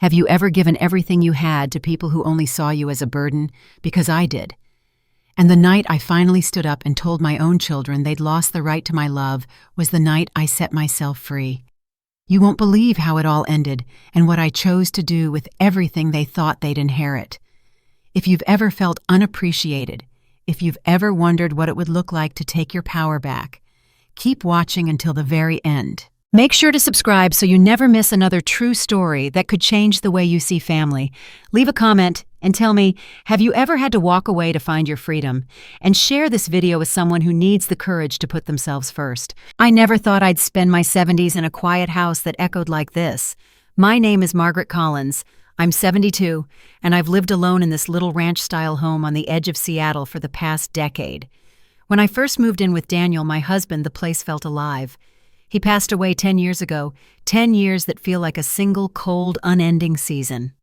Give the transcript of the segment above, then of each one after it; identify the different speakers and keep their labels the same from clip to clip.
Speaker 1: Have you ever given everything you had to people who only saw you as a burden? Because I did. And the night I finally stood up and told my own children they'd lost the right to my love was the night I set myself free. You won't believe how it all ended and what I chose to do with everything they thought they'd inherit. If you've ever felt unappreciated, if you've ever wondered what it would look like to take your power back, keep watching until the very end. Make sure to subscribe so you never miss another true story that could change the way you see family. Leave a comment and tell me, have you ever had to walk away to find your freedom? And share this video with someone who needs the courage to put themselves first. I never thought I'd spend my 70s in a quiet house that echoed like this. My name is Margaret Collins. I'm 72, and I've lived alone in this little ranch-style home on the edge of Seattle for the past decade. When I first moved in with Daniel, my husband, the place felt alive. He passed away 10 years ago, 10 years that feel like a single, cold, unending season.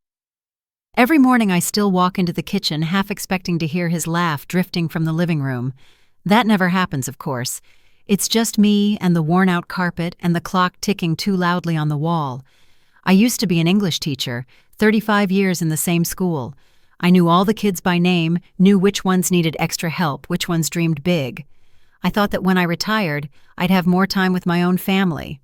Speaker 1: Every morning I still walk into the kitchen, half expecting to hear his laugh drifting from the living room. That never happens, of course. It's just me and the worn-out carpet and the clock ticking too loudly on the wall. I used to be an English teacher, 35 years in the same school. I knew all the kids by name, knew which ones needed extra help, which ones dreamed big. I thought that when I retired, I'd have more time with my own family.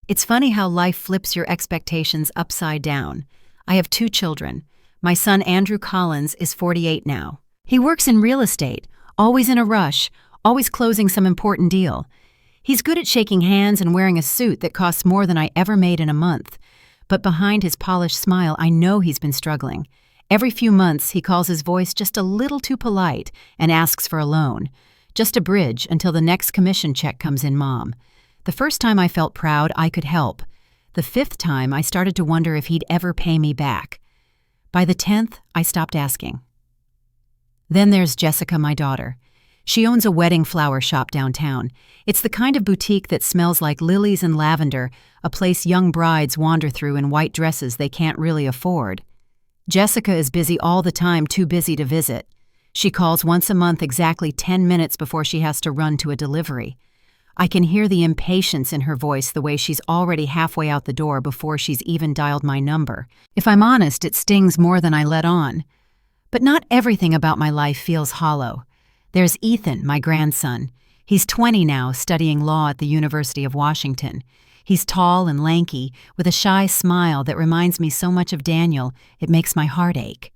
Speaker 1: It's funny how life flips your expectations upside down. I have 2 children. My son Andrew Collins is 48 now. He works in real estate, always in a rush, always closing some important deal. He's good at shaking hands and wearing a suit that costs more than I ever made in a month. But behind his polished smile, I know he's been struggling. Every few months, he calls his voice just a little too polite and asks for a loan. Just a bridge until the next commission check comes in, Mom. The first time I felt proud I could help. The 5th time I started to wonder if he'd ever pay me back. By the 10th, I stopped asking. Then there's Jessica, my daughter. She owns a wedding flower shop downtown. It's the kind of boutique that smells like lilies and lavender, a place young brides wander through in white dresses they can't really afford. Jessica is busy all the time, too busy to visit. She calls once a month exactly 10 minutes before she has to run to a delivery. I can hear the impatience in her voice the way she's already halfway out the door before she's even dialed my number. If I'm honest, it stings more than I let on. But not everything about my life feels hollow. There's Ethan, my grandson. He's 20 now, studying law at the University of Washington. He's tall and lanky, with a shy smile that reminds me so much of Daniel, it makes my heart ache.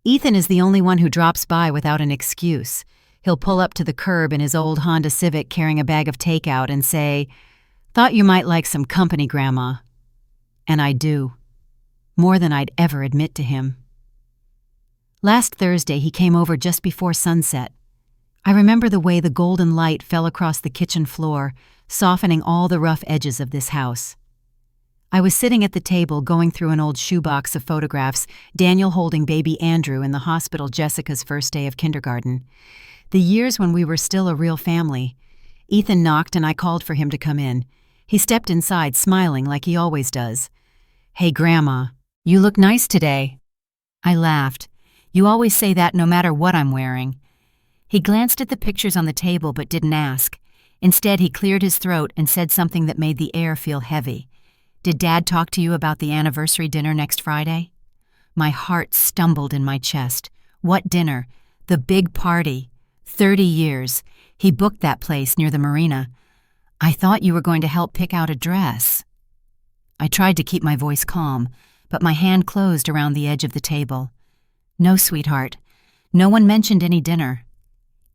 Speaker 1: Ethan is the only one who drops by without an excuse. He'll pull up to the curb in his old Honda Civic carrying a bag of takeout and say, "Thought you might like some company, Grandma." And I do. More than I'd ever admit to him. Last Thursday, he came over just before sunset. I remember the way the golden light fell across the kitchen floor, softening all the rough edges of this house. I was sitting at the table going through an old shoebox of photographs, Daniel holding baby Andrew in the hospital Jessica's first day of kindergarten. The years when we were still a real family. Ethan knocked and I called for him to come in. He stepped inside, smiling like he always does. "Hey, Grandma, you look nice today." I laughed. "You always say that no matter what I'm wearing." He glanced at the pictures on the table but didn't ask. Instead, he cleared his throat and said something that made the air feel heavy. "Did Dad talk to you about the anniversary dinner next Friday?" My heart stumbled in my chest. What dinner? The big party. 30 years. He booked that place near the marina. "I thought you were going to help pick out a dress." I tried to keep my voice calm, but my hand closed around the edge of the table. "No, sweetheart. No one mentioned any dinner."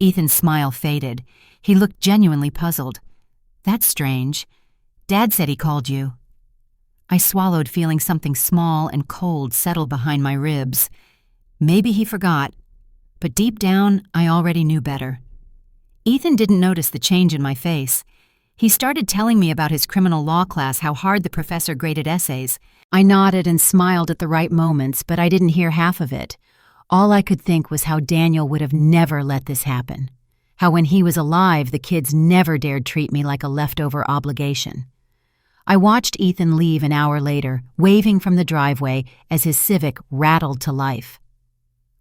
Speaker 1: Ethan's smile faded. He looked genuinely puzzled. "That's strange. Dad said he called you." I swallowed, feeling something small and cold settle behind my ribs. Maybe he forgot, but deep down, I already knew better. Ethan didn't notice the change in my face. He started telling me about his criminal law class, how hard the professor graded essays. I nodded and smiled at the right moments, but I didn't hear half of it. All I could think was how Daniel would have never let this happen. How when he was alive, the kids never dared treat me like a leftover obligation. I watched Ethan leave an hour later, waving from the driveway as his Civic rattled to life.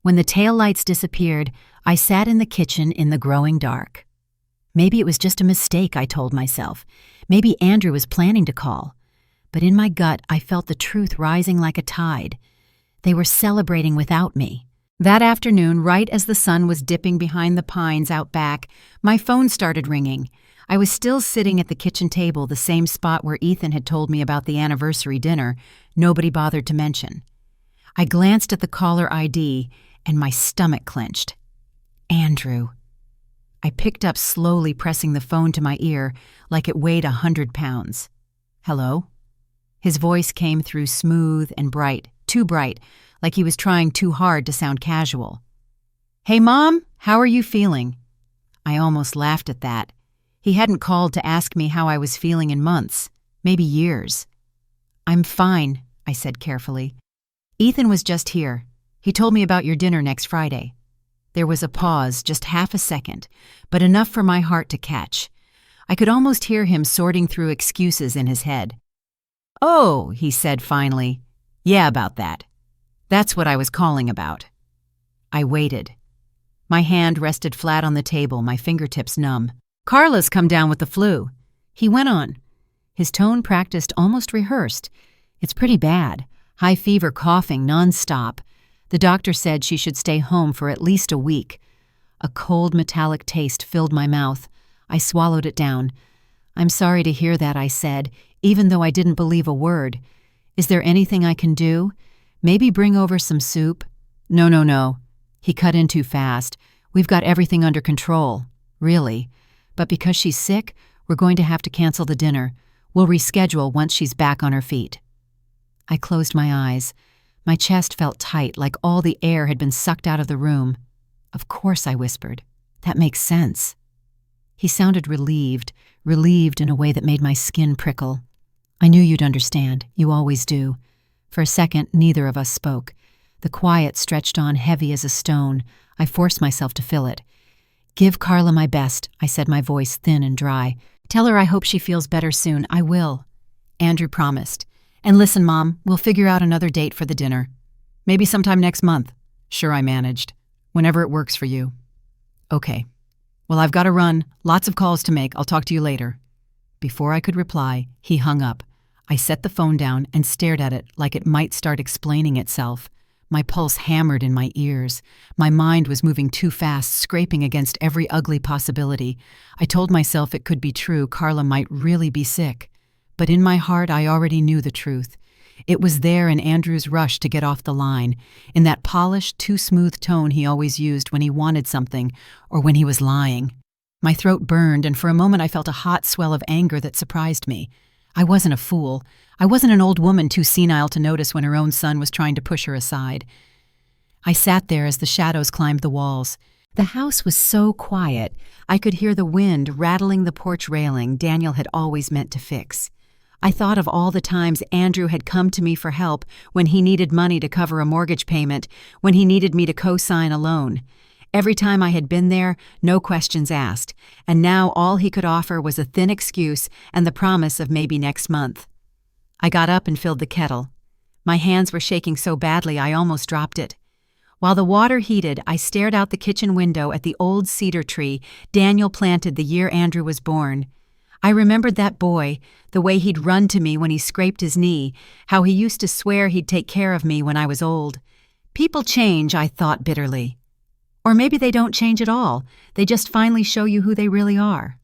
Speaker 1: When the taillights disappeared, I sat in the kitchen in the growing dark. Maybe it was just a mistake, I told myself. Maybe Andrew was planning to call. but in my gut I felt the truth rising like a tide. They were celebrating without me. That afternoon, right as the sun was dipping behind the pines out back, my phone started ringing. I was still sitting at the kitchen table, the same spot where Ethan had told me about the anniversary dinner nobody bothered to mention. I glanced at the caller ID, and my stomach clenched. Andrew. I picked up slowly, pressing the phone to my ear like it weighed 100 pounds. Hello? His voice came through smooth and bright, too bright, like he was trying too hard to sound casual. Hey, Mom, how are you feeling? I almost laughed at that. He hadn't called to ask me how I was feeling in months, maybe years. I'm fine, I said carefully. Ethan was just here. He told me about your dinner next Friday. There was a pause, just half a second, but enough for my heart to catch. I could almost hear him sorting through excuses in his head. Oh, he said finally. Yeah, about that. That's what I was calling about. I waited. My hand rested flat on the table, my fingertips numb. Carla's come down with the flu. He went on. His tone practiced, almost rehearsed. It's pretty bad. High fever, coughing, nonstop. The doctor said she should stay home for at least a week. A cold metallic taste filled my mouth. I swallowed it down. I'm sorry to hear that, I said, even though I didn't believe a word. Is there anything I can do? Maybe bring over some soup? No. He cut in too fast. We've got everything under control. Really. But because she's sick, we're going to have to cancel the dinner. We'll reschedule once she's back on her feet. I closed my eyes. My chest felt tight, like all the air had been sucked out of the room. Of course, I whispered. That makes sense. He sounded relieved in a way that made my skin prickle. I knew you'd understand. You always do. For a second, neither of us spoke. The quiet stretched on heavy as a stone. I forced myself to fill it. Give Carla my best, I said, my voice thin and dry. Tell her I hope she feels better soon. I will. Andrew promised. And listen, Mom, we'll figure out another date for the dinner. Maybe sometime next month. Sure, I managed. Whenever it works for you. Okay. Well, I've got to run. Lots of calls to make. I'll talk to you later. Before I could reply, he hung up. I set the phone down and stared at it like it might start explaining itself. My pulse hammered in my ears. My mind was moving too fast, scraping against every ugly possibility. I told myself it could be true. Carla might really be sick. But in my heart, I already knew the truth. It was there in Andrew's rush to get off the line, in that polished, too smooth tone he always used when he wanted something or when he was lying. My throat burned, and for a moment I felt a hot swell of anger that surprised me. I wasn't a fool. I wasn't an old woman too senile to notice when her own son was trying to push her aside. I sat there as the shadows climbed the walls. The house was so quiet, I could hear the wind rattling the porch railing Daniel had always meant to fix. I thought of all the times Andrew had come to me for help when he needed money to cover a mortgage payment, when he needed me to co-sign a loan. Every time I had been there, no questions asked, and now all he could offer was a thin excuse and the promise of maybe next month. I got up and filled the kettle. My hands were shaking so badly I almost dropped it. While the water heated, I stared out the kitchen window at the old cedar tree Daniel planted the year Andrew was born. I remembered that boy, the way he'd run to me when he scraped his knee, how he used to swear he'd take care of me when I was old. People change, I thought bitterly. Or maybe they don't change at all. They just finally show you who they really are.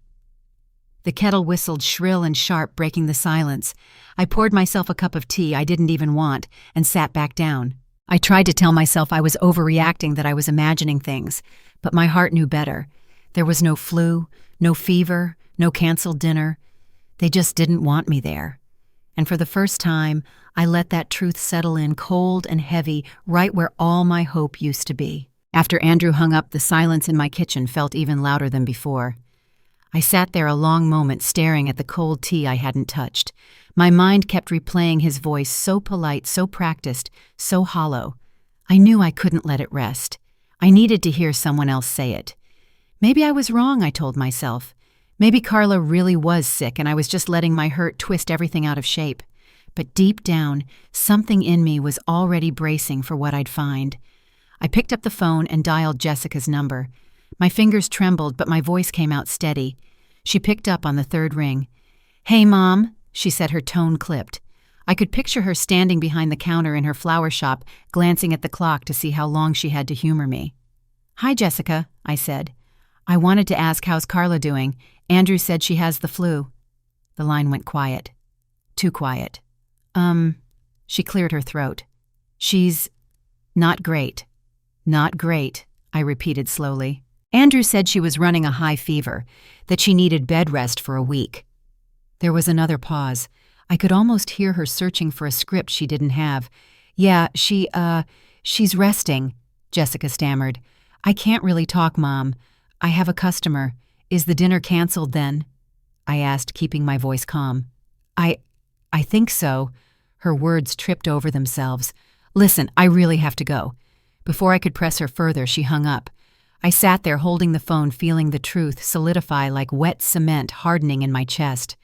Speaker 1: The kettle whistled shrill and sharp, breaking the silence. I poured myself a cup of tea I didn't even want and sat back down. I tried to tell myself I was overreacting, that I was imagining things, but my heart knew better. There was no flu, no fever, no canceled dinner. They just didn't want me there. And for the first time, I let that truth settle in cold and heavy, right where all my hope used to be. After Andrew hung up, the silence in my kitchen felt even louder than before. I sat there a long moment staring at the cold tea I hadn't touched. My mind kept replaying his voice, so polite, so practiced, so hollow. I knew I couldn't let it rest. I needed to hear someone else say it. Maybe I was wrong, I told myself. Maybe Carla really was sick and I was just letting my hurt twist everything out of shape. But deep down, something in me was already bracing for what I'd find. I picked up the phone and dialed Jessica's number. My fingers trembled, but my voice came out steady. She picked up on the third ring. "Hey, Mom," she said, her tone clipped. I could picture her standing behind the counter in her flower shop, glancing at the clock to see how long she had to humor me. "Hi, Jessica," I said. "I wanted to ask how's Carla doing. Andrew said she has the flu." The line went quiet. Too quiet. She cleared her throat. "She's not great." "Not great," I repeated slowly. "Andrew said she was running a high fever, that she needed bed rest for a week." There was another pause. I could almost hear her searching for a script she didn't have. "Yeah, she's resting," Jessica stammered. "I can't really talk, Mom. I have a customer. Is the dinner canceled then?" I asked, keeping my voice calm. I think so." Her words tripped over themselves. "Listen, I really have to go." Before I could press her further, she hung up. I sat there holding the phone, feeling the truth solidify like wet cement hardening in my chest.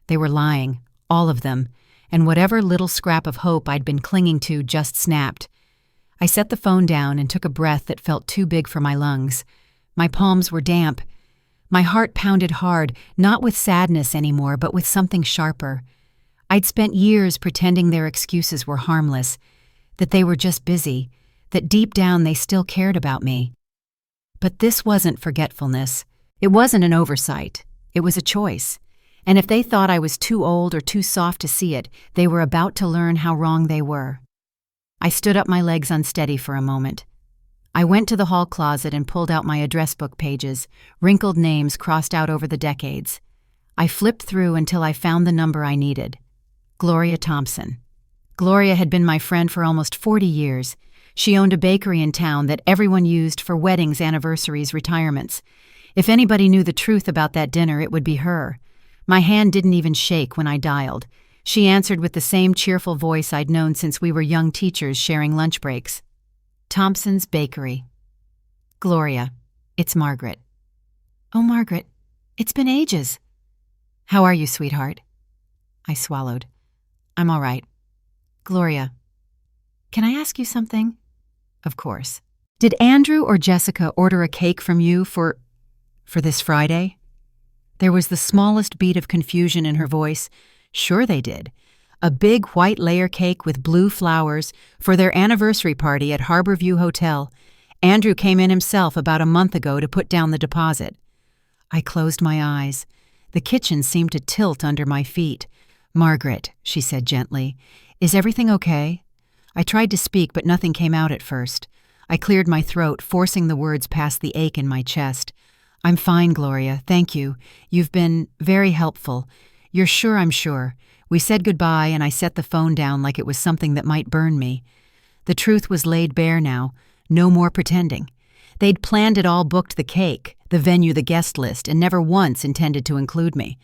Speaker 1: They were lying, all of them, and whatever little scrap of hope I'd been clinging to just snapped. I set the phone down and took a breath that felt too big for my lungs. My palms were damp. My heart pounded hard, not with sadness anymore, but with something sharper. I'd spent years pretending their excuses were harmless, that they were just busy, that deep down they still cared about me. But this wasn't forgetfulness. It wasn't an oversight. It was a choice. And if they thought I was too old or too soft to see it, they were about to learn how wrong they were. I stood up, my legs unsteady for a moment. I went to the hall closet and pulled out my address book pages, wrinkled names crossed out over the decades. I flipped through until I found the number I needed. Gloria Thompson. Gloria had been my friend for almost 40 years. She owned a bakery in town that everyone used for weddings, anniversaries, retirements. If anybody knew the truth about that dinner, it would be her. My hand didn't even shake when I dialed. She answered with the same cheerful voice I'd known since we were young teachers sharing lunch breaks. "Thompson's Bakery." "Gloria, it's Margaret." "Oh, Margaret, it's been ages." "How are you, sweetheart?" I swallowed. "I'm all right." "Gloria, can I ask you something?" "Of course." "Did Andrew or Jessica order a cake from you for this Friday?" There was the smallest beat of confusion in her voice. "Sure they did. A big white layer cake with blue flowers for their anniversary party at Harborview Hotel. Andrew came in himself about a month ago to put down the deposit." I closed my eyes. The kitchen seemed to tilt under my feet. "Margaret," she said gently, "is everything okay?" I tried to speak, but nothing came out at first. I cleared my throat, forcing the words past the ache in my chest. "I'm fine, Gloria, thank you. You've been very helpful. You're sure I'm sure." We said goodbye, and I set the phone down like it was something that might burn me. The truth was laid bare now. No more pretending. They'd planned it all, booked the cake, the venue, the guest list, and never once intended to include me.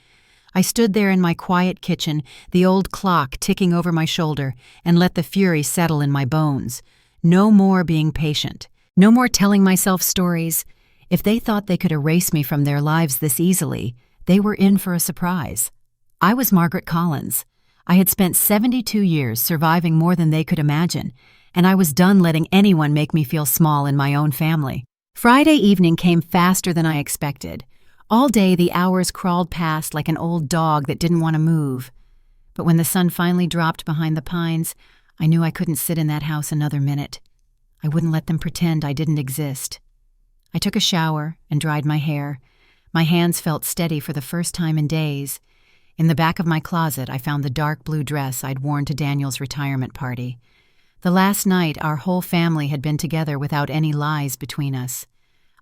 Speaker 1: I stood there in my quiet kitchen, the old clock ticking over my shoulder, and let the fury settle in my bones. No more being patient. No more telling myself stories. If they thought they could erase me from their lives this easily, they were in for a surprise. I was Margaret Collins. I had spent 72 years surviving more than they could imagine, and I was done letting anyone make me feel small in my own family. Friday evening came faster than I expected. All day the hours crawled past like an old dog that didn't want to move. But when the sun finally dropped behind the pines, I knew I couldn't sit in that house another minute. I wouldn't let them pretend I didn't exist. I took a shower and dried my hair. My hands felt steady for the first time in days. In the back of my closet, I found the dark blue dress I'd worn to Daniel's retirement party. The last night, our whole family had been together without any lies between us.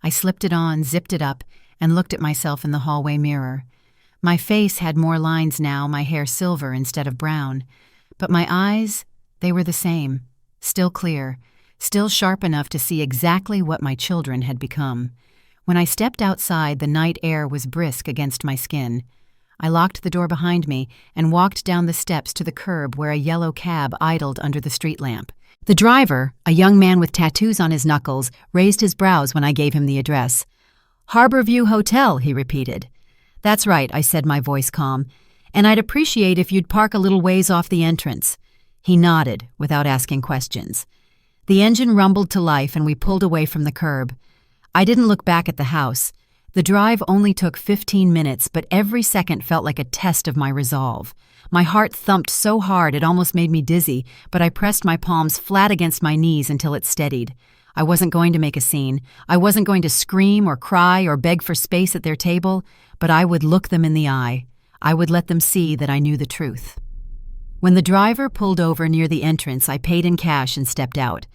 Speaker 1: I slipped it on, zipped it up, and looked at myself in the hallway mirror. My face had more lines now, my hair silver instead of brown. But my eyes, they were the same, still clear, still sharp enough to see exactly what my children had become. When I stepped outside, the night air was brisk against my skin. I locked the door behind me and walked down the steps to the curb where a yellow cab idled under the street lamp. The driver, a young man with tattoos on his knuckles, raised his brows when I gave him the address. "Harborview Hotel," he repeated. "That's right," I said, my voice calm, "and I'd appreciate if you'd park a little ways off the entrance." He nodded without asking questions. The engine rumbled to life and we pulled away from the curb. I didn't look back at the house. The drive only took 15 minutes, but every second felt like a test of my resolve. My heart thumped so hard it almost made me dizzy, but I pressed my palms flat against my knees until it steadied. I wasn't going to make a scene. I wasn't going to scream or cry or beg for space at their table, but I would look them in the eye. I would let them see that I knew the truth. When the driver pulled over near the entrance, I paid in cash and stepped out.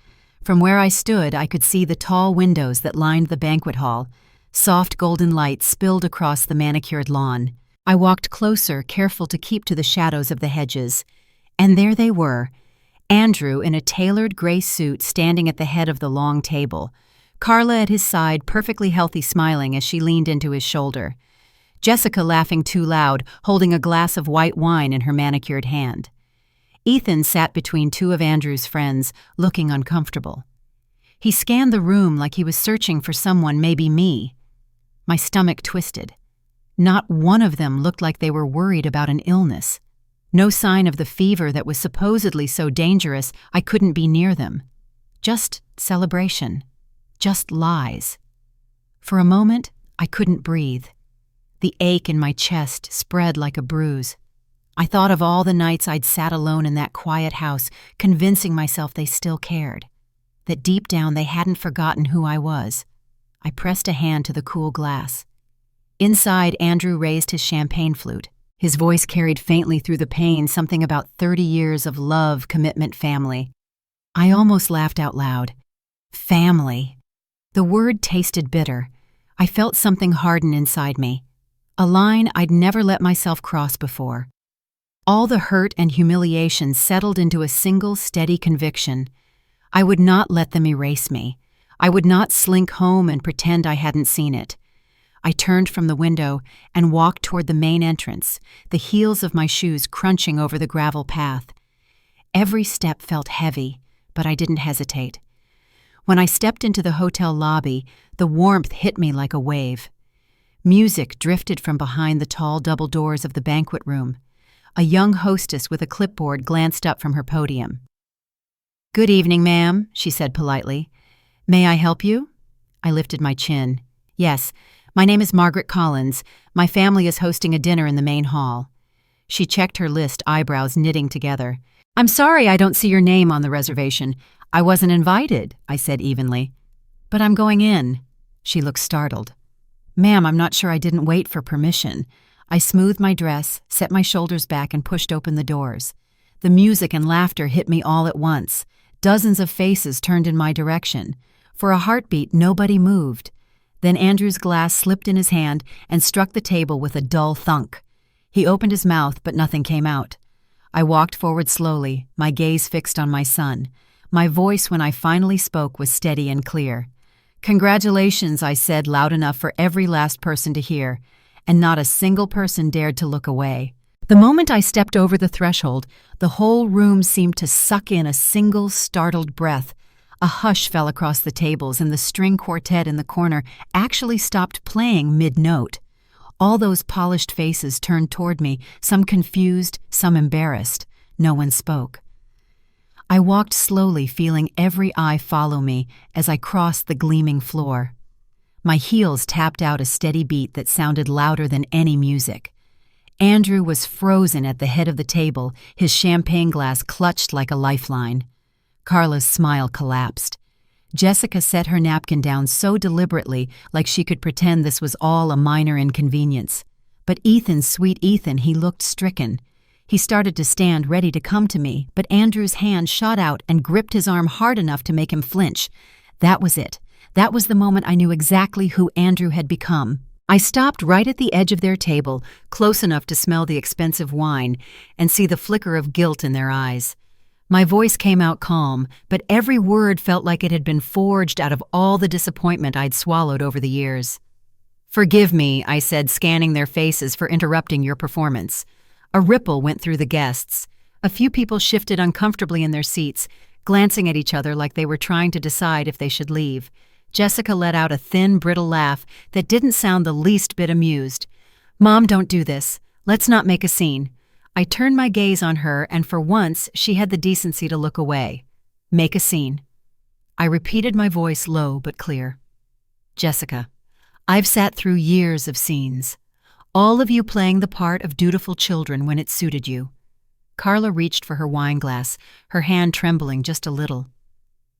Speaker 1: From where I stood, I could see the tall windows that lined the banquet hall. Soft golden light spilled across the manicured lawn. I walked closer, careful to keep to the shadows of the hedges. And there they were, Andrew in a tailored gray suit standing at the head of the long table, Carla at his side, perfectly healthy, smiling as she leaned into his shoulder, Jessica laughing too loud, holding a glass of white wine in her manicured hand. Ethan sat between two of Andrew's friends, looking uncomfortable. He scanned the room like he was searching for someone, maybe me. My stomach twisted. Not one of them looked like they were worried about an illness. No sign of the fever that was supposedly so dangerous I couldn't be near them. Just celebration. Just lies. For a moment, I couldn't breathe. The ache in my chest spread like a bruise. I thought of all the nights I'd sat alone in that quiet house, convincing myself they still cared, that deep down they hadn't forgotten who I was. I pressed a hand to the cool glass. Inside, Andrew raised his champagne flute. His voice carried faintly through the pain something about 30 years of love, commitment, family. I almost laughed out loud. Family. The word tasted bitter. I felt something harden inside me. A line I'd never let myself cross before. All the hurt and humiliation settled into a single steady conviction. I would not let them erase me. I would not slink home and pretend I hadn't seen it. I turned from the window and walked toward the main entrance, the heels of my shoes crunching over the gravel path. Every step felt heavy, but I didn't hesitate. When I stepped into the hotel lobby, the warmth hit me like a wave. Music drifted from behind the tall double doors of the banquet room. A young hostess with a clipboard glanced up from her podium. "Good evening, ma'am," she said politely. "May I help you?" I lifted my chin. "Yes, my name is Margaret Collins. My family is hosting a dinner in the main hall." She checked her list, eyebrows knitting together. "I'm sorry I don't see your name on the reservation. I wasn't invited," I said evenly. "But I'm going in." She looked startled. "Ma'am, I'm not sure I didn't wait for permission." I smoothed my dress, set my shoulders back, and pushed open the doors. The music and laughter hit me all at once. Dozens of faces turned in my direction. For a heartbeat, nobody moved. Then Andrew's glass slipped in his hand and struck the table with a dull thunk. He opened his mouth, but nothing came out. I walked forward slowly, my gaze fixed on my son. My voice, when I finally spoke, was steady and clear. "Congratulations," I said loud enough for every last person to hear, and not a single person dared to look away. The moment I stepped over the threshold, the whole room seemed to suck in a single startled breath. A hush fell across the tables, and the string quartet in the corner actually stopped playing mid-note. All those polished faces turned toward me, some confused, some embarrassed. No one spoke. I walked slowly, feeling every eye follow me as I crossed the gleaming floor. My heels tapped out a steady beat that sounded louder than any music. Andrew was frozen at the head of the table, his champagne glass clutched like a lifeline. Carla's smile collapsed. Jessica set her napkin down so deliberately, like she could pretend this was all a minor inconvenience. But Ethan, sweet Ethan, he looked stricken. He started to stand, ready to come to me, but Andrew's hand shot out and gripped his arm hard enough to make him flinch. That was it. That was the moment I knew exactly who Andrew had become. I stopped right at the edge of their table, close enough to smell the expensive wine and see the flicker of guilt in their eyes. My voice came out calm, but every word felt like it had been forged out of all the disappointment I'd swallowed over the years. "Forgive me," I said, scanning their faces, "for interrupting your performance." A ripple went through the guests. A few people shifted uncomfortably in their seats, glancing at each other like they were trying to decide if they should leave. Jessica let out a thin, brittle laugh that didn't sound the least bit amused. "Mom, don't do this. Let's not make a scene." I turned my gaze on her, and for once she had the decency to look away. "Make a scene." I repeated my voice low but clear. "Jessica, I've sat through years of scenes. All of you playing the part of dutiful children when it suited you. Carla reached for her wine glass, her hand trembling just a little.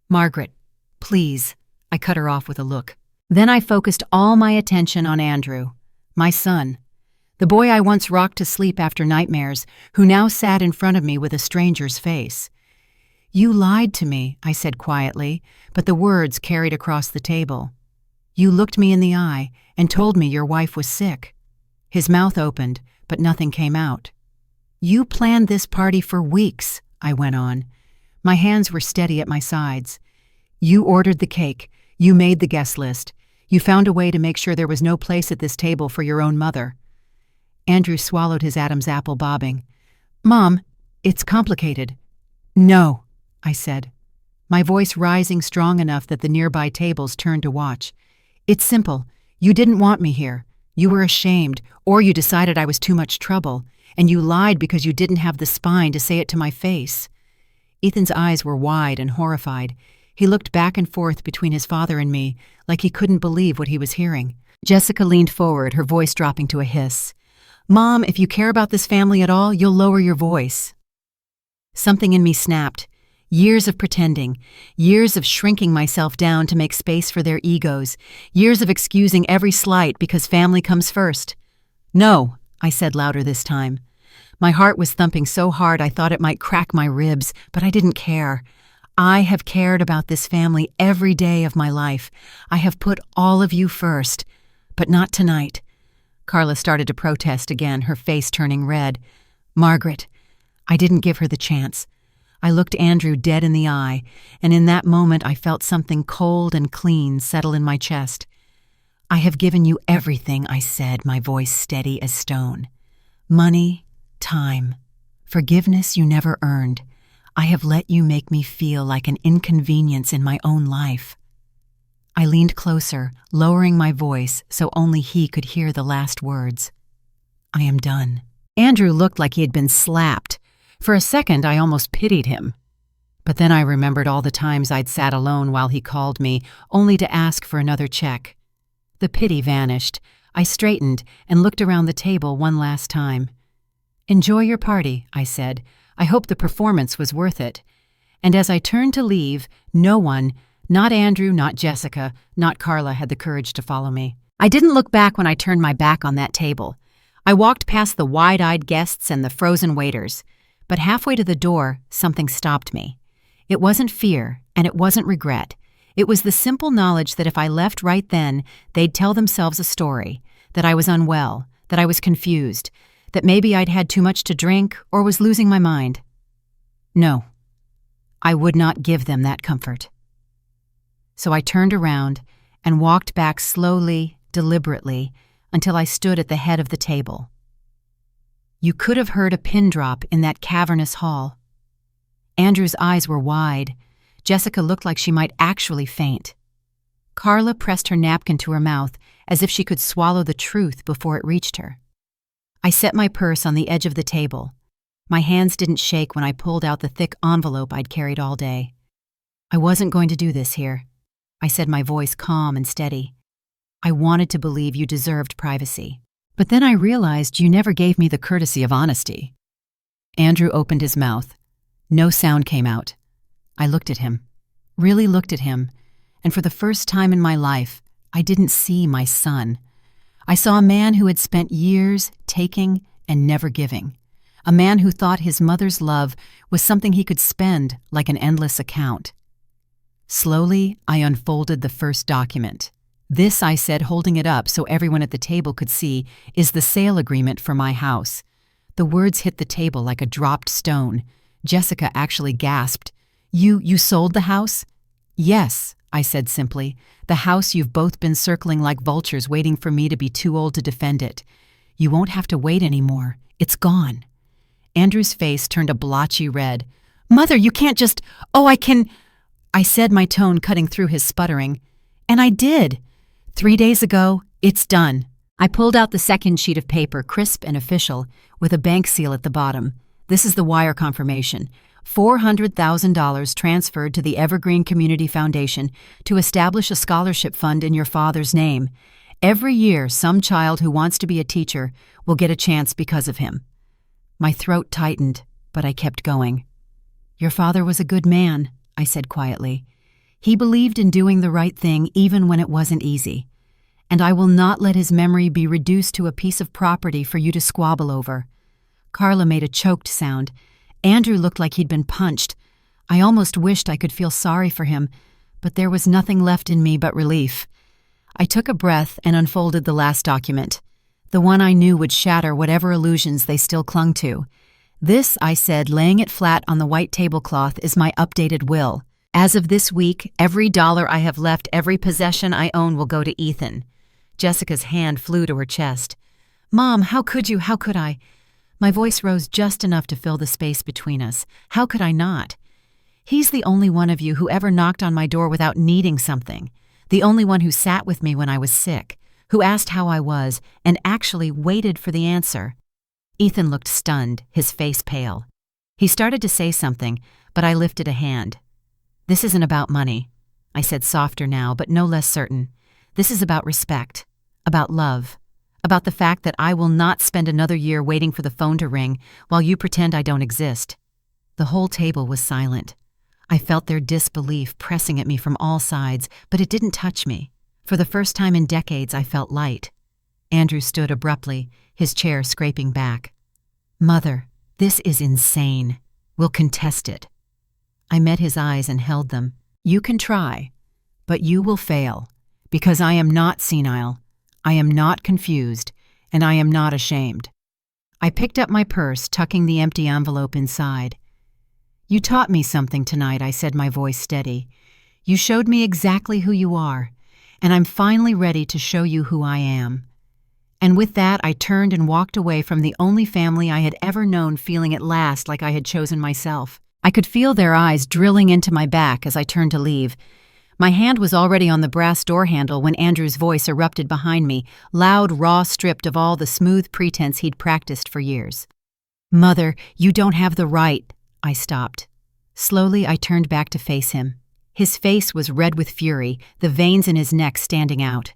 Speaker 1: "Margaret, please," I cut her off with a look. Then I focused all my attention on Andrew, my son, the boy I once rocked to sleep after nightmares, who now sat in front of me with a stranger's face. "You lied to me," I said quietly, but the words carried across the table. "You looked me in the eye and told me your wife was sick." His mouth opened, but nothing came out. "You planned this party for weeks," I went on. My hands were steady at my sides. "You ordered the cake. You made the guest list. You found a way to make sure there was no place at this table for your own mother." Andrew swallowed his Adam's apple, bobbing. "Mom, it's complicated." "No," I said, my voice rising strong enough that the nearby tables turned to watch. "It's simple. You didn't want me here. You were ashamed, or you decided I was too much trouble, and you lied because you didn't have the spine to say it to my face." Ethan's eyes were wide and horrified. He looked back and forth between his father and me, like he couldn't believe what he was hearing. Jessica leaned forward, her voice dropping to a hiss. "Mom, if you care about this family at all, you'll lower your voice." Something in me snapped. Years of pretending, years of shrinking myself down to make space for their egos, years of excusing every slight because family comes first. "No," I said louder this time. My heart was thumping so hard I thought it might crack my ribs, but I didn't care. I have cared about this family every day of my life. I have put all of you first, but not tonight. Carla started to protest again, her face turning red. "Margaret," I didn't give her the chance. I looked Andrew dead in the eye, and in that moment I felt something cold and clean settle in my chest. "I have given you everything," I said, my voice steady as stone. "Money, time, forgiveness you never earned. I have let you make me feel like an inconvenience in my own life." I leaned closer, lowering my voice so only he could hear the last words. "I am done." Andrew looked like he had been slapped. For a second, I almost pitied him. But then I remembered all the times I'd sat alone while he called me, only to ask for another check. The pity vanished. I straightened and looked around the table one last time. "Enjoy your party," I said. "I hope the performance was worth it." And as I turned to leave, no one, not Andrew, not Jessica, not Carla, had the courage to follow me. I didn't look back when I turned my back on that table. I walked past the wide-eyed guests and the frozen waiters. But halfway to the door, something stopped me. It wasn't fear, and it wasn't regret. It was the simple knowledge that if I left right then, they'd tell themselves a story, that I was unwell, that I was confused, that maybe I'd had too much to drink or was losing my mind. No, I would not give them that comfort. So I turned around and walked back slowly, deliberately, until I stood at the head of the table. You could have heard a pin drop in that cavernous hall. Andrew's eyes were wide. Jessica looked like she might actually faint. Carla pressed her napkin to her mouth as if she could swallow the truth before it reached her. I set my purse on the edge of the table. My hands didn't shake when I pulled out the thick envelope I'd carried all day. "I wasn't going to do this here," I said, my voice calm and steady. "I wanted to believe you deserved privacy. But then I realized you never gave me the courtesy of honesty." Andrew opened his mouth. No sound came out. I looked at him, really looked at him, and for the first time in my life, I didn't see my son. I saw a man who had spent years taking and never giving, a man who thought his mother's love was something he could spend like an endless account. Slowly, I unfolded the first document. "This," I said, holding it up so everyone at the table could see, "is the sale agreement for my house." The words hit the table like a dropped stone. Jessica actually gasped. You sold the house?" "Yes," I said simply. "The house you've both been circling like vultures waiting for me to be too old to defend it. You won't have to wait anymore. It's gone." Andrew's face turned a blotchy red. "Mother, you can't just— Oh, I can—" I said, my tone cutting through his sputtering. "And I did. 3 days ago, it's done." I pulled out the second sheet of paper, crisp and official, with a bank seal at the bottom. "This is the wire confirmation. $400,000 transferred to the Evergreen Community Foundation to establish a scholarship fund in your father's name. Every year, some child who wants to be a teacher will get a chance because of him." My throat tightened, but I kept going. "Your father was a good man," I said quietly. "He believed in doing the right thing even when it wasn't easy. And I will not let his memory be reduced to a piece of property for you to squabble over." Carla made a choked sound. Andrew looked like he'd been punched. I almost wished I could feel sorry for him, but there was nothing left in me but relief. I took a breath and unfolded the last document, the one I knew would shatter whatever illusions they still clung to. "This," I said, laying it flat on the white tablecloth, "is my updated will. As of this week, every dollar I have left, every possession I own will go to Ethan." Jessica's hand flew to her chest. "Mom, how could you? How could I?" My voice rose just enough to fill the space between us. "How could I not? He's the only one of you who ever knocked on my door without needing something. The only one who sat with me when I was sick, who asked how I was, and actually waited for the answer." Ethan looked stunned, his face pale. He started to say something, but I lifted a hand. "This isn't about money," I said, softer now, but no less certain. "This is about respect, about love, about the fact that I will not spend another year waiting for the phone to ring while you pretend I don't exist." The whole table was silent. I felt their disbelief pressing at me from all sides, but it didn't touch me. For the first time in decades, I felt light. Andrew stood abruptly, his chair scraping back. "Mother, this is insane. We'll contest it." I met his eyes and held them. "You can try, but you will fail, because I am not senile, I am not confused, and I am not ashamed." I picked up my purse, tucking the empty envelope inside. "You taught me something tonight," I said, my voice steady. "You showed me exactly who you are, and I'm finally ready to show you who I am." And with that, I turned and walked away from the only family I had ever known, feeling at last like I had chosen myself. I could feel their eyes drilling into my back as I turned to leave. My hand was already on the brass door handle when Andrew's voice erupted behind me, loud, raw, stripped of all the smooth pretense he'd practiced for years. "Mother, you don't have the right." I stopped. Slowly, I turned back to face him. His face was red with fury, the veins in his neck standing out.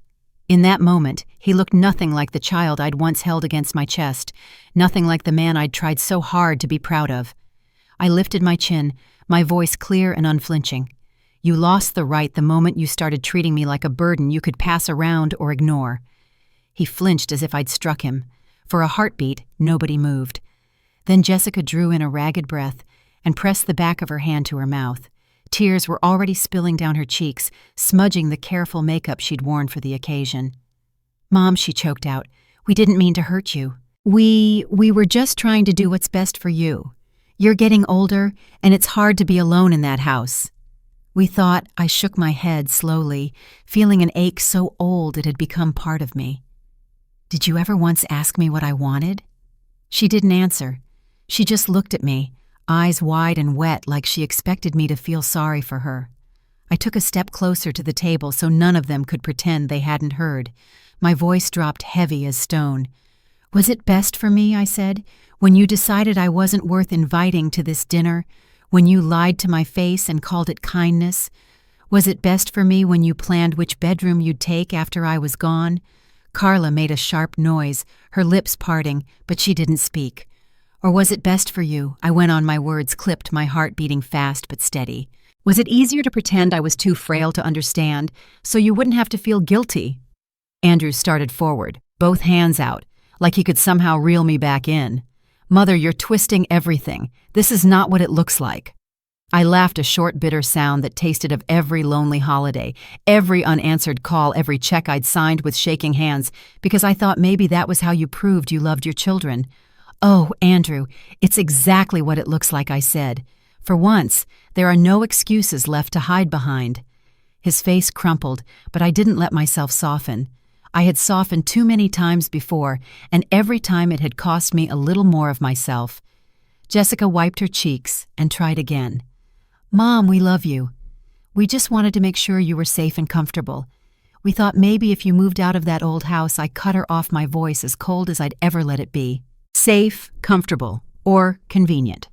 Speaker 1: In that moment, he looked nothing like the child I'd once held against my chest, nothing like the man I'd tried so hard to be proud of. I lifted my chin, my voice clear and unflinching. "You lost the right the moment you started treating me like a burden you could pass around or ignore." He flinched as if I'd struck him. For a heartbeat, nobody moved. Then Jessica drew in a ragged breath and pressed the back of her hand to her mouth. Tears were already spilling down her cheeks, smudging the careful makeup she'd worn for the occasion. "Mom," she choked out, "we didn't mean to hurt you. We were just trying to do what's best for you. You're getting older, and it's hard to be alone in that house. We thought." I shook my head slowly, feeling an ache so old it had become part of me. "Did you ever once ask me what I wanted?" She didn't answer. She just looked at me, eyes wide and wet like she expected me to feel sorry for her. I took a step closer to the table so none of them could pretend they hadn't heard. My voice dropped heavy as stone. "Was it best for me," I said, "when you decided I wasn't worth inviting to this dinner, when you lied to my face and called it kindness? Was it best for me when you planned which bedroom you'd take after I was gone?" Carla made a sharp noise, her lips parting, but she didn't speak. "Or was it best for you?" I went on, my words clipped, my heart beating fast but steady. "Was it easier to pretend I was too frail to understand, so you wouldn't have to feel guilty?" Andrew started forward, both hands out, like he could somehow reel me back in. "Mother, you're twisting everything. This is not what it looks like." I laughed, a short, bitter sound that tasted of every lonely holiday, every unanswered call, every check I'd signed with shaking hands, because I thought maybe that was how you proved you loved your children. "Oh, Andrew, it's exactly what it looks like," I said. "For once, there are no excuses left to hide behind." His face crumpled, but I didn't let myself soften. I had softened too many times before, and every time it had cost me a little more of myself. Jessica wiped her cheeks and tried again. "Mom, we love you. We just wanted to make sure you were safe and comfortable. We thought maybe if you moved out of that old house." I cut her off, my voice as cold as I'd ever let it be. "Safe, comfortable, or convenient.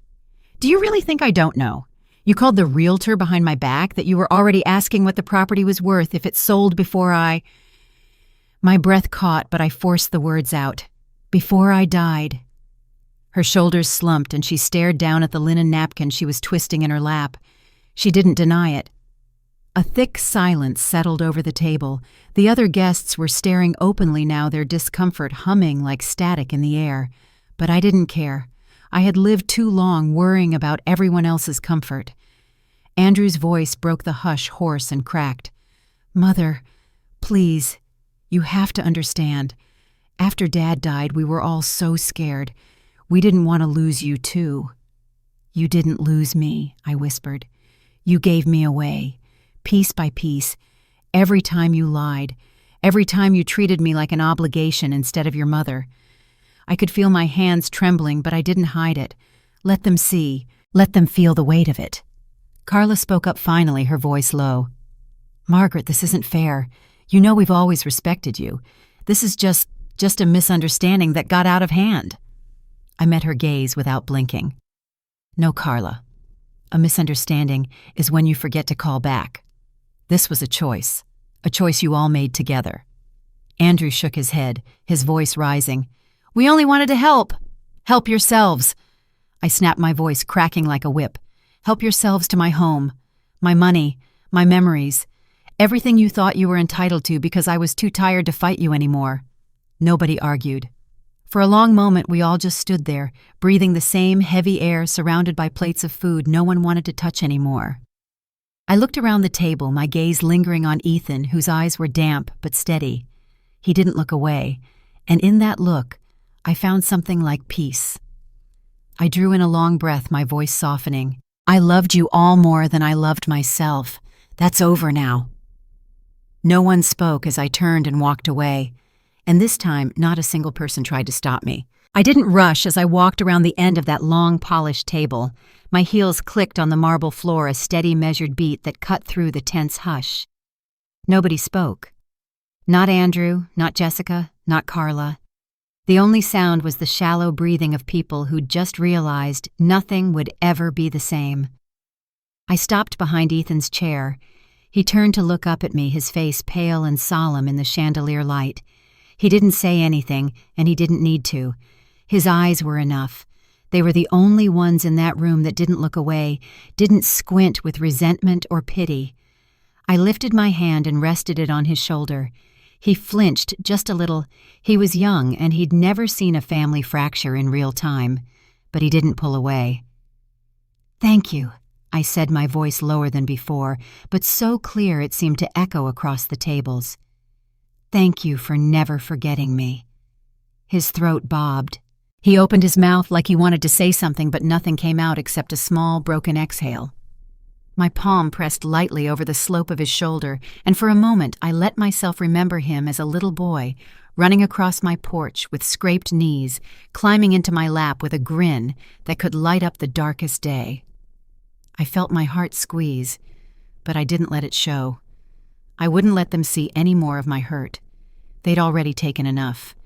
Speaker 1: Do you really think I don't know? You called the realtor behind my back that you were already asking what the property was worth if it sold before I—" My breath caught, but I forced the words out. "Before I died." Her shoulders slumped and she stared down at the linen napkin she was twisting in her lap. She didn't deny it. A thick silence settled over the table. The other guests were staring openly now, their discomfort humming like static in the air. But I didn't care. I had lived too long worrying about everyone else's comfort. Andrew's voice broke the hush, hoarse and cracked. "Mother, please, you have to understand. After Dad died, we were all so scared. We didn't want to lose you too." "You didn't lose me," I whispered. "You gave me away, piece by piece, every time you lied, every time you treated me like an obligation instead of your mother." I could feel my hands trembling, but I didn't hide it. Let them see, let them feel the weight of it. Carla spoke up finally, her voice low. "Margaret, this isn't fair. You know we've always respected you. This is just a misunderstanding that got out of hand." I met her gaze without blinking. "No, Carla. A misunderstanding is when you forget to call back. This was a choice you all made together." Andrew shook his head, his voice rising. "We only wanted to help. Help yourselves." I snapped, my voice cracking like a whip. "Help yourselves to my home, my money, my memories, everything you thought you were entitled to because I was too tired to fight you anymore." Nobody argued. For a long moment, we all just stood there, breathing the same heavy air, surrounded by plates of food no one wanted to touch anymore. I looked around the table, my gaze lingering on Ethan, whose eyes were damp but steady. He didn't look away, and in that look, I found something like peace. I drew in a long breath, my voice softening. "I loved you all more than I loved myself. That's over now." No one spoke as I turned and walked away. And this time, not a single person tried to stop me. I didn't rush as I walked around the end of that long, polished table. My heels clicked on the marble floor, a steady, measured beat that cut through the tense hush. Nobody spoke. Not Andrew, not Jessica, not Carla. The only sound was the shallow breathing of people who'd just realized nothing would ever be the same. I stopped behind Ethan's chair. He turned to look up at me, his face pale and solemn in the chandelier light. He didn't say anything, and he didn't need to. His eyes were enough. They were the only ones in that room that didn't look away, didn't squint with resentment or pity. I lifted my hand and rested it on his shoulder. He flinched just a little. He was young, and he'd never seen a family fracture in real time, but he didn't pull away. "Thank you," I said, my voice lower than before, but so clear it seemed to echo across the tables. "Thank you for never forgetting me." His throat bobbed. He opened his mouth like he wanted to say something, but nothing came out except a small, broken exhale. My palm pressed lightly over the slope of his shoulder, and for a moment I let myself remember him as a little boy, running across my porch with scraped knees, climbing into my lap with a grin that could light up the darkest day. I felt my heart squeeze, but I didn't let it show. I wouldn't let them see any more of my hurt. They'd already taken enough.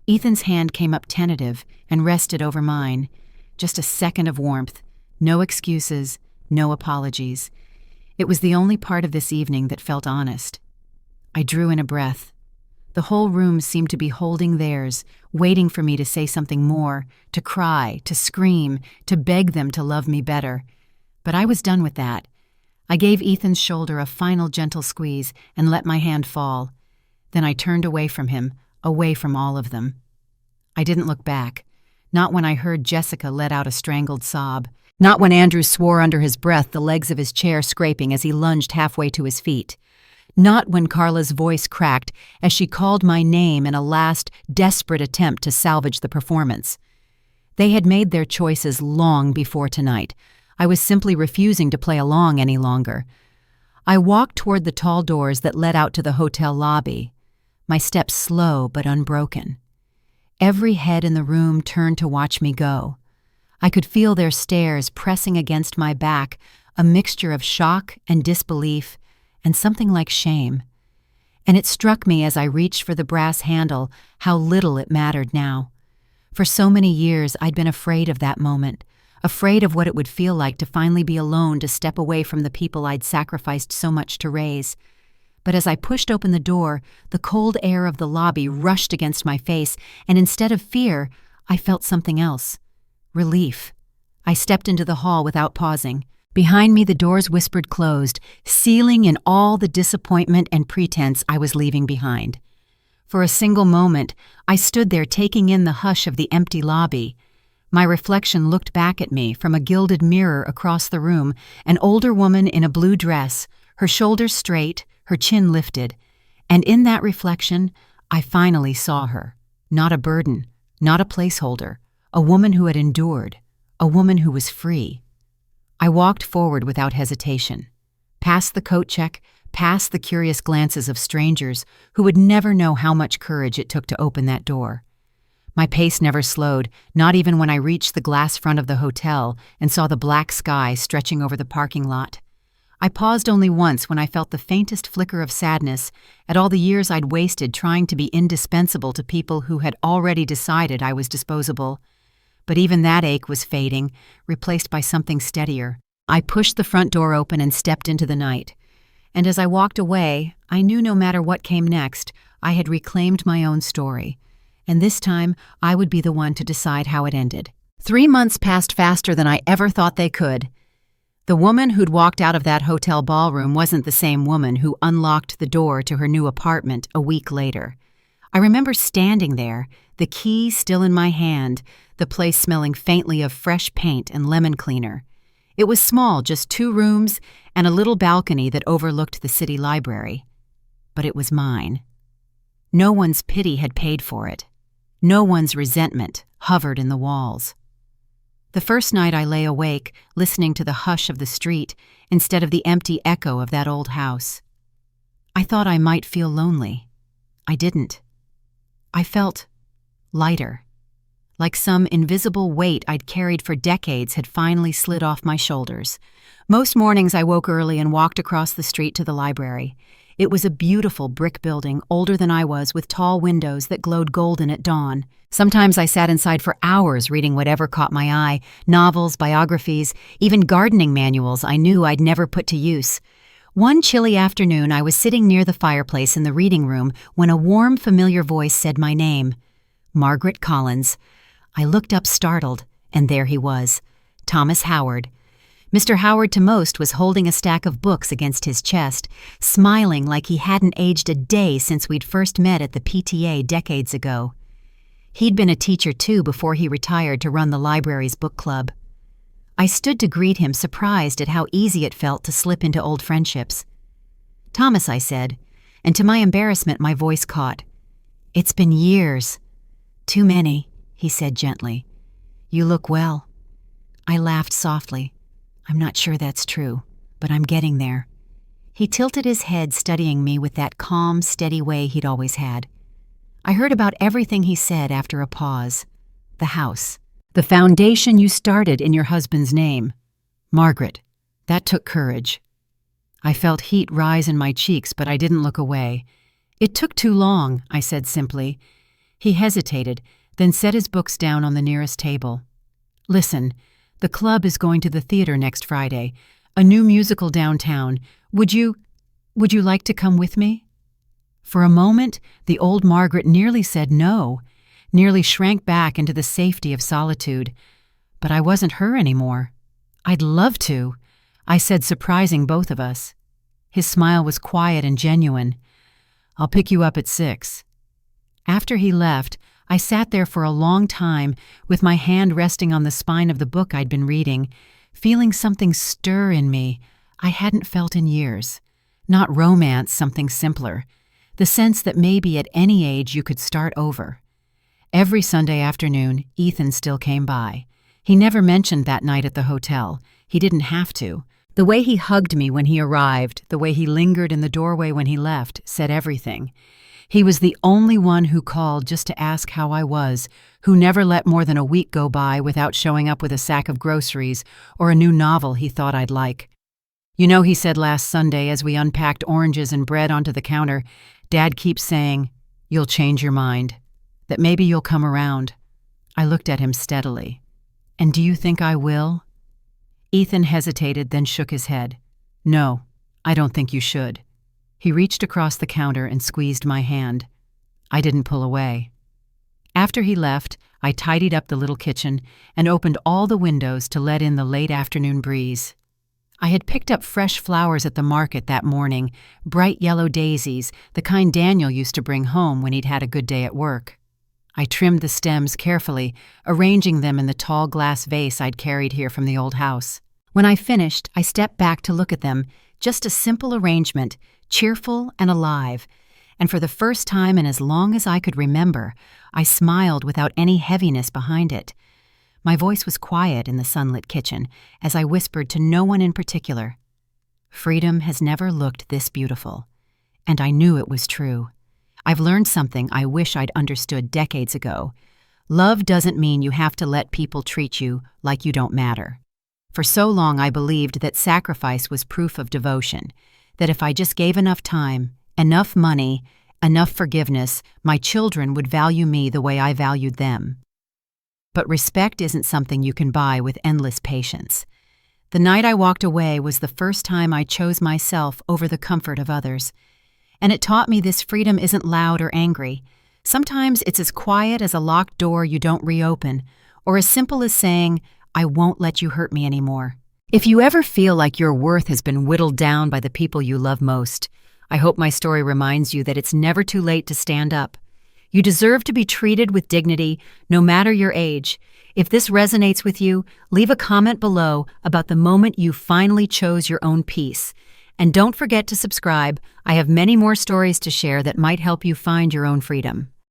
Speaker 1: Ethan's hand came up tentative and rested over mine. Just a second of warmth. No excuses, no apologies. It was the only part of this evening that felt honest. I drew in a breath. The whole room seemed to be holding theirs, waiting for me to say something more, to cry, to scream, to beg them to love me better. But I was done with that. I gave Ethan's shoulder a final gentle squeeze and let my hand fall. Then I turned away from him, away from all of them. I didn't look back, not when I heard Jessica let out a strangled sob, not when Andrew swore under his breath, the legs of his chair scraping as he lunged halfway to his feet, not when Carla's voice cracked as she called my name in a last, desperate attempt to salvage the performance. They had made their choices long before tonight. I was simply refusing to play along any longer. I walked toward the tall doors that led out to the hotel lobby, my steps slow but unbroken. Every head in the room turned to watch me go. I could feel their stares pressing against my back, a mixture of shock and disbelief and something like shame. And it struck me as I reached for the brass handle how little it mattered now. For so many years I'd been afraid of that moment, afraid of what it would feel like to finally be alone, to step away from the people I'd sacrificed so much to raise. But as I pushed open the door, the cold air of the lobby rushed against my face, and instead of fear, I felt something else. Relief. I stepped into the hall without pausing. Behind me, the doors whispered closed, sealing in all the disappointment and pretense I was leaving behind. For a single moment, I stood there taking in the hush of the empty lobby. My reflection looked back at me from a gilded mirror across the room, an older woman in a blue dress, her shoulders straight, her chin lifted. And in that reflection, I finally saw her. Not a burden, not a placeholder, a woman who had endured, a woman who was free. I walked forward without hesitation, past the coat check, past the curious glances of strangers who would never know how much courage it took to open that door. My pace never slowed, not even when I reached the glass front of the hotel and saw the black sky stretching over the parking lot. I paused only once when I felt the faintest flicker of sadness at all the years I'd wasted trying to be indispensable to people who had already decided I was disposable. But even that ache was fading, replaced by something steadier. I pushed the front door open and stepped into the night. And as I walked away, I knew no matter what came next, I had reclaimed my own story. And this time, I would be the one to decide how it ended. 3 months passed faster than I ever thought they could. The woman who'd walked out of that hotel ballroom wasn't the same woman who unlocked the door to her new apartment a week later. I remember standing there, the key still in my hand, the place smelling faintly of fresh paint and lemon cleaner. It was small, just 2 rooms and a little balcony that overlooked the city library. But it was mine. No one's pity had paid for it. No one's resentment hovered in the walls. The first night I lay awake, listening to the hush of the street instead of the empty echo of that old house. I thought I might feel lonely. I didn't. I felt lighter, like some invisible weight I'd carried for decades had finally slid off my shoulders. Most mornings I woke early and walked across the street to the library. It was a beautiful brick building, older than I was, with tall windows that glowed golden at dawn. Sometimes I sat inside for hours reading whatever caught my eye, novels, biographies, even gardening manuals I knew I'd never put to use. One chilly afternoon, I was sitting near the fireplace in the reading room when a warm, familiar voice said my name, Margaret Collins. I looked up startled, and there he was, Thomas Howard. Mr. Howard to most was holding a stack of books against his chest, smiling like he hadn't aged a day since we'd first met at the PTA decades ago. He'd been a teacher too before he retired to run the library's book club. I stood to greet him, surprised at how easy it felt to slip into old friendships. "Thomas," I said, and to my embarrassment my voice caught. "It's been years." "Too many," he said gently. "You look well." I laughed softly. "I'm not sure that's true, but I'm getting there." He tilted his head, studying me with that calm, steady way he'd always had. I heard about everything he said after a pause. The house. The foundation you started in your husband's name. Margaret. That took courage. I felt heat rise in my cheeks, but I didn't look away. "It took too long," I said simply. He hesitated, then set his books down on the nearest table. "Listen, the club is going to the theater next Friday, a new musical downtown. Would you like to come with me?" For a moment, the old Margaret nearly said no, nearly shrank back into the safety of solitude. But I wasn't her anymore. "I'd love to," I said, surprising both of us. His smile was quiet and genuine. "I'll pick you up at 6. After he left, I sat there for a long time with my hand resting on the spine of the book I'd been reading, feeling something stir in me I hadn't felt in years. Not romance, something simpler. The sense that maybe at any age you could start over. Every Sunday afternoon, Ethan still came by. He never mentioned that night at the hotel. He didn't have to. The way he hugged me when he arrived, the way he lingered in the doorway when he left, said everything. He was the only one who called just to ask how I was, who never let more than a week go by without showing up with a sack of groceries or a new novel he thought I'd like. "You know," he said last Sunday as we unpacked oranges and bread onto the counter, "Dad keeps saying, you'll change your mind, that maybe you'll come around." I looked at him steadily. "And do you think I will?" Ethan hesitated, then shook his head. "No, I don't think you should." He reached across the counter and squeezed my hand. I didn't pull away. After he left, I tidied up the little kitchen and opened all the windows to let in the late afternoon breeze. I had picked up fresh flowers at the market that morning, bright yellow daisies, the kind Daniel used to bring home when he'd had a good day at work. I trimmed the stems carefully, arranging them in the tall glass vase I'd carried here from the old house. When I finished, I stepped back to look at them, just a simple arrangement, cheerful and alive, and for the first time in as long as I could remember, I smiled without any heaviness behind it. My voice was quiet in the sunlit kitchen as I whispered to no one in particular. Freedom has never looked this beautiful. And I knew it was true. I've learned something I wish I'd understood decades ago. Love doesn't mean you have to let people treat you like you don't matter. For so long I believed that sacrifice was proof of devotion, that if I just gave enough time, enough money, enough forgiveness, my children would value me the way I valued them. But respect isn't something you can buy with endless patience. The night I walked away was the first time I chose myself over the comfort of others. And it taught me this freedom isn't loud or angry. Sometimes it's as quiet as a locked door you don't reopen, or as simple as saying, "I won't let you hurt me anymore." If you ever feel like your worth has been whittled down by the people you love most, I hope my story reminds you that it's never too late to stand up. You deserve to be treated with dignity, no matter your age. If this resonates with you, leave a comment below about the moment you finally chose your own peace. And don't forget to subscribe. I have many more stories to share that might help you find your own freedom.